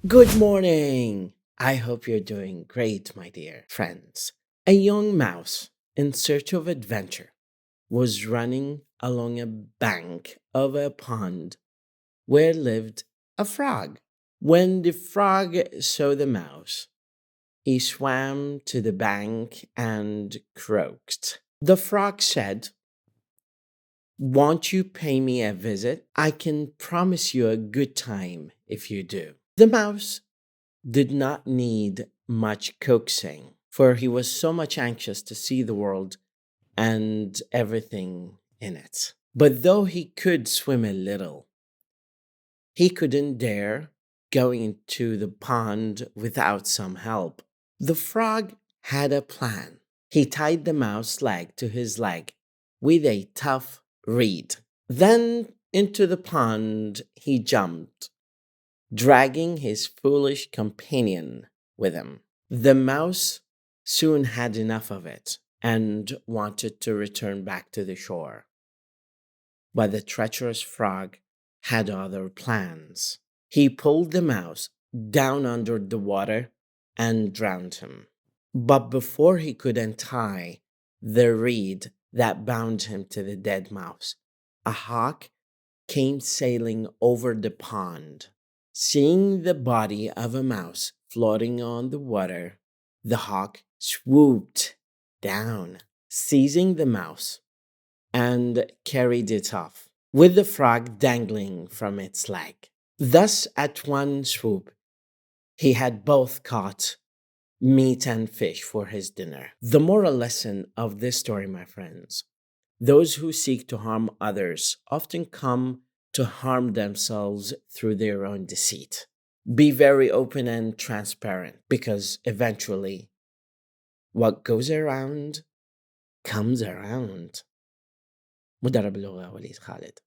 Good morning! I hope you're doing great, my dear friends. A young mouse in search of adventure was running along a bank of a pond where lived a frog. When the frog saw the mouse, he swam to the bank and croaked. The frog said, "Won't you pay me a visit? I can promise you a good time if you do." The mouse did not need much coaxing, for he was so much anxious to see the world and everything in it. But though he could swim a little, he couldn't dare going into the pond without some help. The frog had a plan. He tied the mouse leg to his leg with a tough reed. Then into the pond he jumped, dragging his foolish companion with him. The mouse soon had enough of it and wanted to return back to the shore. But the treacherous frog had other plans. He pulled the mouse down under the water and drowned him. But before he could untie the reed that bound him to the dead mouse, a hawk came sailing over the pond. Seeing the body of a mouse floating on the water, the hawk swooped down, seizing the mouse, and carried it off, with the frog dangling from its leg. Thus, at one swoop, he had both caught meat and fish for his dinner. The moral lesson of this story, my friends: those who seek to harm others often come to harm themselves through their own deceit. Be very open and transparent, because eventually what goes around comes around. مدرب اللغة وليد خالد.